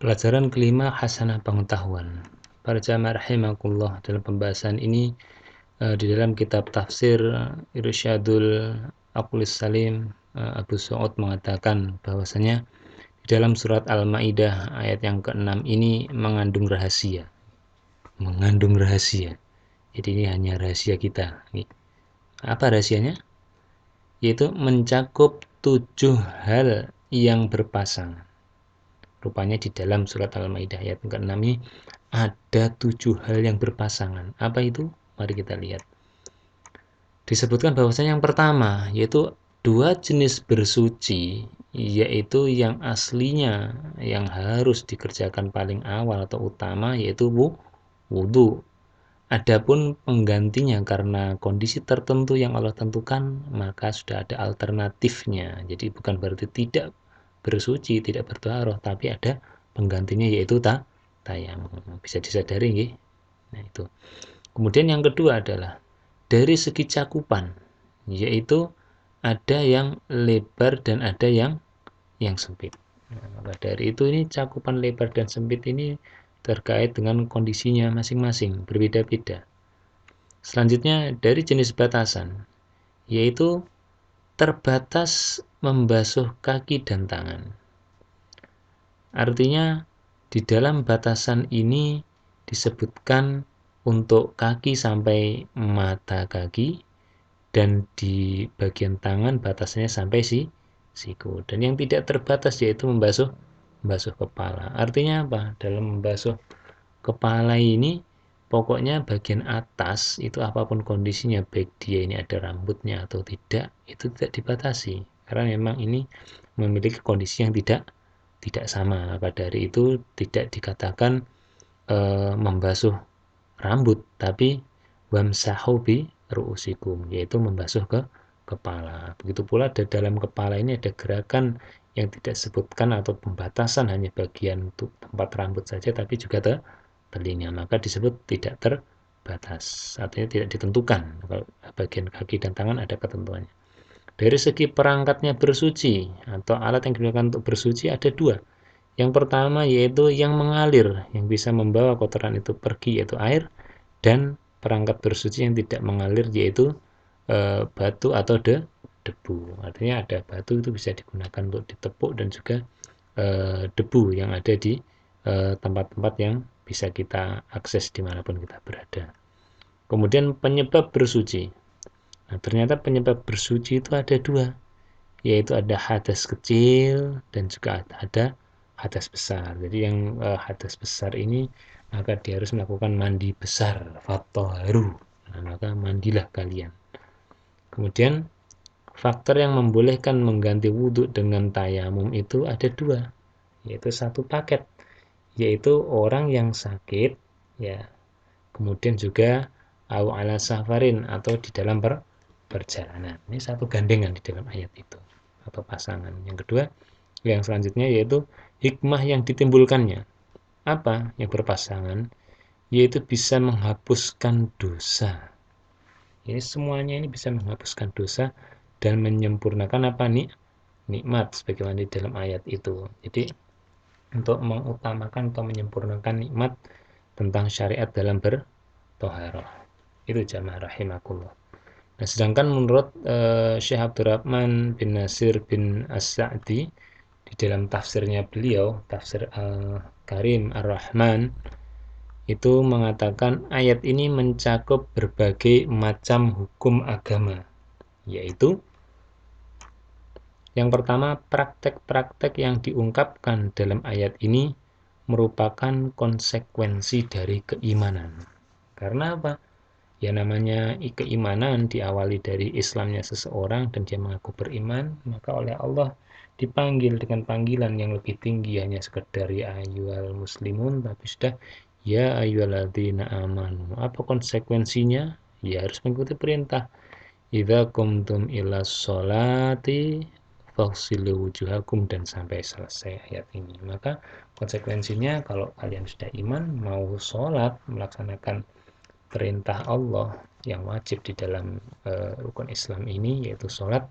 Pelajaran kelima, hasanah pengetahuan. Para jamaah rahimakumullah, dalam pembahasan ini di dalam kitab tafsir Irsyadul Aqlis Salim, Abu Su'ud mengatakan bahwasanya di dalam surat Al-Maidah ayat yang ke-6 ini mengandung rahasia. Mengandung rahasia. Jadi ini hanya rahasia kita. Apa rahasianya? Yaitu mencakup 7 hal yang berpasangan. Rupanya di dalam surat Al-Maidah ayat ke-6 ini ada 7 hal yang berpasangan. Apa itu? Mari kita lihat. Disebutkan bahwasanya yang pertama yaitu 2 jenis bersuci, yaitu yang aslinya yang harus dikerjakan paling awal atau utama yaitu wudhu. Adapun penggantinya karena kondisi tertentu yang Allah tentukan, maka sudah ada alternatifnya. Jadi bukan berarti tidak bersuci, tidak bertaharah, tapi ada penggantinya yaitu tayamum. Bisa disadari nggih? Nah, itu. Kemudian yang kedua adalah dari segi cakupan, yaitu ada yang lebar dan ada yang sempit. Nah, maka dari itu ini cakupan lebar dan sempit ini terkait dengan kondisinya masing-masing, berbeda-beda. Selanjutnya dari jenis batasan, yaitu terbatas membasuh kaki dan tangan. Artinya di dalam batasan ini disebutkan untuk kaki sampai mata kaki, dan di bagian tangan batasnya sampai siku. Dan yang tidak terbatas yaitu membasuh kepala. Artinya apa? Dalam membasuh kepala ini pokoknya bagian atas itu apapun kondisinya, baik dia ini ada rambutnya atau tidak, itu tidak dibatasi. Karena memang ini memiliki kondisi yang tidak sama. Maka dari itu tidak dikatakan membasuh rambut, tapi wamsahu bi ru'usikum, yaitu membasuh ke kepala. Begitu pula di dalam kepala ini ada gerakan yang tidak disebutkan atau pembatasan hanya bagian untuk tempat rambut saja, tapi juga telinga, maka disebut tidak terbatas, artinya tidak ditentukan. Kalau bagian kaki dan tangan ada ketentuannya. Dari segi perangkatnya bersuci atau alat yang digunakan untuk bersuci ada 2. Yang pertama yaitu yang mengalir, yang bisa membawa kotoran itu pergi, yaitu air, dan perangkat bersuci yang tidak mengalir yaitu batu atau debu. Artinya ada batu itu bisa digunakan untuk ditepuk, dan juga debu yang ada di tempat-tempat yang bisa kita akses dimanapun kita berada. Kemudian penyebab bersuci. Nah, ternyata penyebab bersuci itu ada 2, yaitu ada hadas kecil dan juga ada hadas besar. Jadi yang hadas besar ini maka dia harus melakukan mandi besar, fattoharu. Nah, maka mandilah kalian. Kemudian faktor yang membolehkan mengganti wudhu dengan tayamum itu ada 2, yaitu satu paket, yaitu orang yang sakit, ya, kemudian juga au ala safarin atau di dalam perjalanan. Ini satu gandengan di dalam ayat itu atau pasangan. Yang kedua, yang selanjutnya yaitu hikmah yang ditimbulkannya. Apa yang berpasangan? Yaitu bisa menghapuskan dosa. Ini semuanya ini bisa menghapuskan dosa dan menyempurnakan apa nih? Nikmat sebagaimana di dalam ayat itu. Jadi untuk mengutamakan atau menyempurnakan nikmat tentang syariat dalam bertoharoh. Itu jamaah rahimakumullah. Nah, sedangkan menurut Syekh Abdurrahman bin Nasir bin As-Sa'di di dalam tafsirnya beliau, tafsir Al-Karim Ar-Rahman, itu mengatakan ayat ini mencakup berbagai macam hukum agama, yaitu yang pertama, praktek-praktek yang diungkapkan dalam ayat ini merupakan konsekuensi dari keimanan. Karena apa? Ya namanya keimanan diawali dari Islamnya seseorang dan dia mengaku beriman, maka oleh Allah dipanggil dengan panggilan yang lebih tinggi, hanya sekedar ya ayyuhal muslimun, tapi sudah ya ayyuhalladzina amanu. Apa konsekuensinya? Ya harus mengikuti perintah. Idza qumtum ila sholati faghsilu wujuhakum, dan sampai selesai ayat ini. Maka konsekuensinya kalau kalian sudah iman, mau sholat, melaksanakan perintah Allah yang wajib di dalam rukun Islam ini yaitu sholat,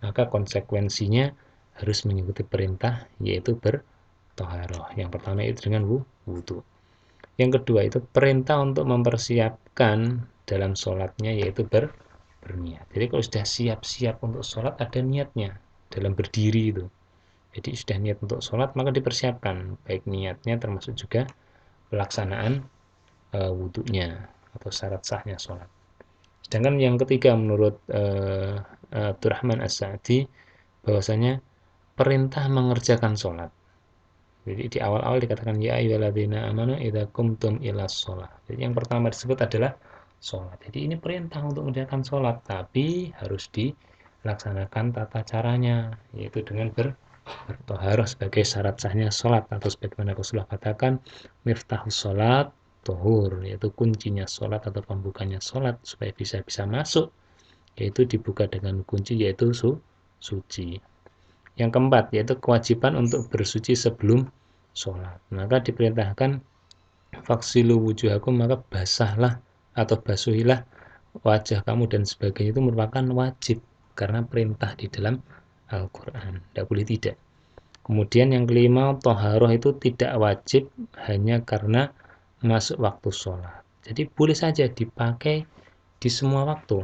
maka konsekuensinya harus mengikuti perintah yaitu bertoharoh. Yang pertama itu dengan wudhu. Yang kedua itu perintah untuk mempersiapkan dalam sholatnya, yaitu berniat. Jadi kalau sudah siap-siap untuk sholat, ada niatnya dalam berdiri itu. Jadi sudah niat untuk sholat, maka dipersiapkan baik niatnya termasuk juga pelaksanaan wudhunya atau syarat sahnya sholat. Sedangkan yang ketiga menurut Abdurrahman As-Sa'di, bahwasanya perintah mengerjakan sholat. Jadi di awal-awal dikatakan ya ayyuhalladzina amanu idza qumtum ilas sholat. Jadi yang pertama disebut adalah sholat. Jadi ini perintah untuk mengerjakan sholat, tapi harus dilaksanakan tata caranya, yaitu dengan bertoharoh sebagai syarat sahnya sholat, atau sebagaimana Rasulullah katakan miftahus sholat tohur, yaitu kuncinya sholat atau pembukanya sholat supaya bisa masuk, yaitu dibuka dengan kunci yaitu suci. Yang keempat yaitu kewajiban untuk bersuci sebelum sholat. Maka diperintahkan faksilu wujuhakum, maka basahlah atau basuhilah wajah kamu dan sebagainya, itu merupakan wajib karena perintah di dalam Al-Quran, tidak boleh tidak. Kemudian yang kelima, toharoh itu tidak wajib hanya karena masuk waktu sholat. Jadi boleh saja dipakai di semua waktu,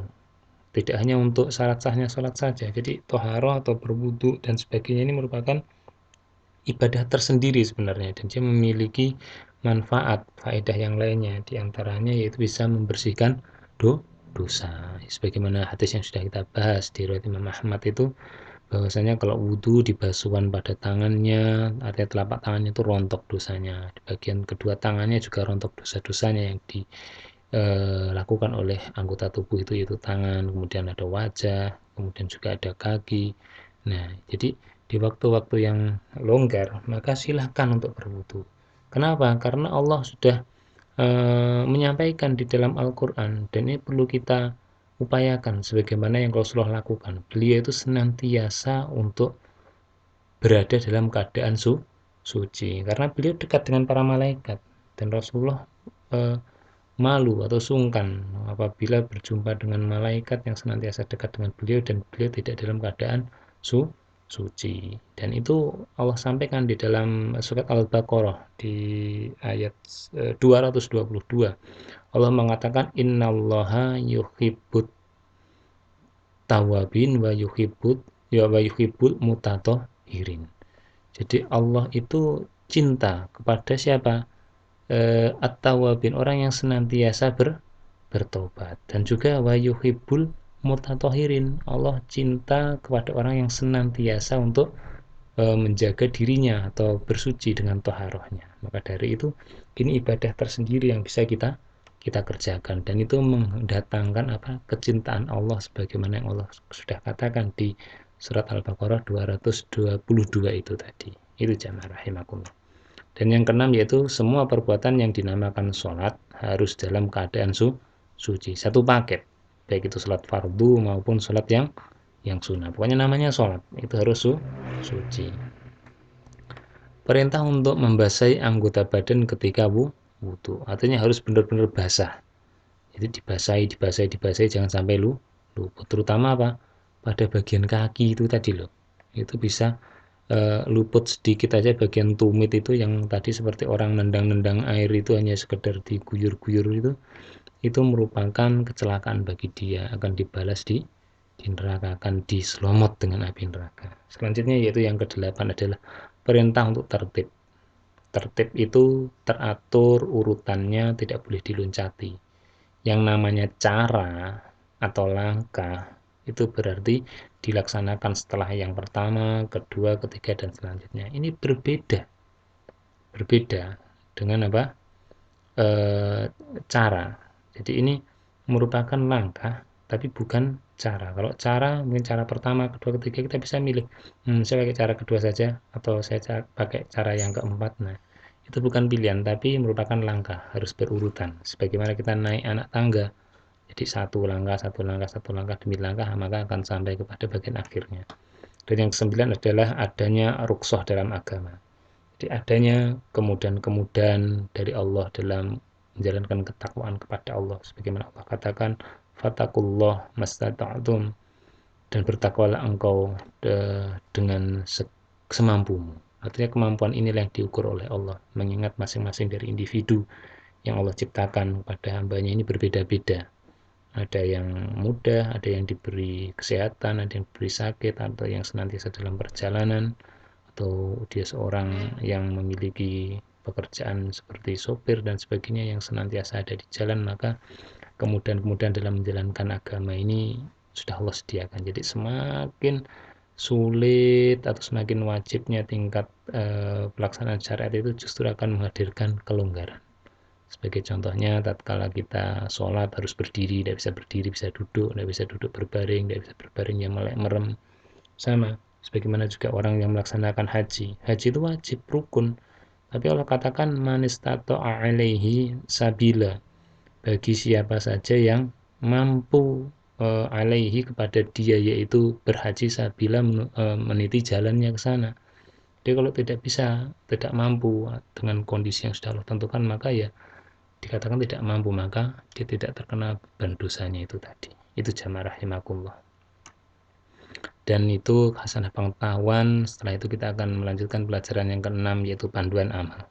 tidak hanya untuk syarat sahnya sholat saja. Jadi toharoh atau berwudu dan sebagainya ini merupakan ibadah tersendiri sebenarnya, dan dia memiliki manfaat, faedah yang lainnya, diantaranya yaitu bisa membersihkan dosa. Sebagaimana hadis yang sudah kita bahas di riwayat Imam Ahmad itu, bahwasanya kalau wudhu di basuhan pada tangannya, artinya telapak tangannya itu rontok dosanya, di bagian kedua tangannya juga rontok dosa-dosanya yang dilakukan oleh anggota tubuh itu, yaitu tangan, kemudian ada wajah, kemudian juga ada kaki. Nah, jadi di waktu-waktu yang longgar maka silahkan untuk berwudhu. Kenapa? Karena Allah sudah menyampaikan di dalam Al-Quran, dan ini perlu kita upayakan sebagaimana yang Rasulullah lakukan. Beliau itu senantiasa untuk berada dalam keadaan suci karena beliau dekat dengan para malaikat, dan Rasulullah malu atau sungkan apabila berjumpa dengan malaikat yang senantiasa dekat dengan beliau dan beliau tidak dalam keadaan suci. Dan itu Allah sampaikan di dalam surat Al-Baqarah di ayat 222. Allah mengatakan innallaha yuhibbut tawabin wa yuhibbul mutatahhirin. Jadi Allah itu cinta kepada siapa? At-tawabin, orang yang senantiasa bertobat, dan juga wa yuhibbul mutatahhirin, Allah cinta kepada orang yang senantiasa untuk menjaga dirinya atau bersuci dengan toharohnya. Maka dari itu ini ibadah tersendiri yang bisa kita kerjakan, dan itu mendatangkan kecintaan Allah, sebagaimana yang Allah sudah katakan di surat Al-Baqarah 222 itu tadi. Itu jamaah rahimakumullah. Dan yang keenam yaitu semua perbuatan yang dinamakan sholat harus dalam keadaan suci, satu paket, baik itu sholat fardu maupun sholat yang sunnah. Pokoknya namanya sholat itu harus suci. Perintah untuk membasahi anggota badan ketika wudhu, artinya harus benar-benar basah. Jadi dibasahi, jangan sampai luput. Terutama pada bagian kaki itu tadi loh. Itu bisa luput sedikit aja bagian tumit itu, yang tadi seperti orang nendang-nendang air itu hanya sekedar diguyur-guyur itu merupakan kecelakaan bagi dia, akan dibalas di neraka, akan diselomot dengan api neraka. Selanjutnya yaitu yang kedelapan adalah perintah untuk tertib. Tertib itu teratur urutannya, tidak boleh diloncati. Yang namanya cara atau langkah itu berarti dilaksanakan setelah yang pertama, kedua, ketiga, dan selanjutnya. Ini berbeda dengan cara. Jadi ini merupakan langkah tapi bukan cara. Kalau cara, mungkin cara pertama, kedua, ketiga kita bisa milih, saya pakai cara kedua saja atau saya pakai cara yang keempat. Nah, itu bukan pilihan tapi merupakan langkah, harus berurutan. Sebagaimana kita naik anak tangga, jadi satu langkah demi langkah, maka akan sampai kepada bagian akhirnya. Dan yang kesembilan adalah adanya rukhsah dalam agama. Jadi adanya kemudahan-kemudahan dari Allah dalam menjalankan ketakwaan kepada Allah, sebagaimana Allah katakan fatakullah mastata'tum, dan bertakwalah engkau dengan semampumu. Artinya kemampuan inilah yang diukur oleh Allah, mengingat masing-masing dari individu yang Allah ciptakan pada hambanya ini berbeda-beda. Ada yang mudah, ada yang diberi kesehatan, ada yang diberi sakit, atau yang senantiasa dalam perjalanan, atau dia seorang yang memiliki pekerjaan seperti sopir dan sebagainya yang senantiasa ada di jalan, maka kemudahan-kemudahan dalam menjalankan agama ini sudah Allah sediakan. Jadi semakin sulit atau semakin wajibnya tingkat pelaksanaan syariat itu justru akan menghadirkan kelonggaran. Sebagai contohnya, tatkala kita sholat harus berdiri, tidak bisa berdiri, bisa duduk, tidak bisa duduk berbaring, tidak bisa berbaring yang melek merem. Sama, sebagaimana juga orang yang melaksanakan haji. Haji itu wajib, rukun. Tapi Allah katakan, man istata'a alaihi sabila. Bagi siapa saja yang mampu alaihi kepada dia, yaitu berhaji sabila meniti jalannya ke sana. Jadi kalau tidak bisa, tidak mampu dengan kondisi yang sudah Allah tentukan, maka ya dikatakan tidak mampu, maka dia tidak terkena beban dosanya itu tadi. Itu jamaah rahimakumullah. Dan itu hasanah pengetahuan. Setelah itu kita akan melanjutkan pelajaran yang keenam, yaitu panduan amal.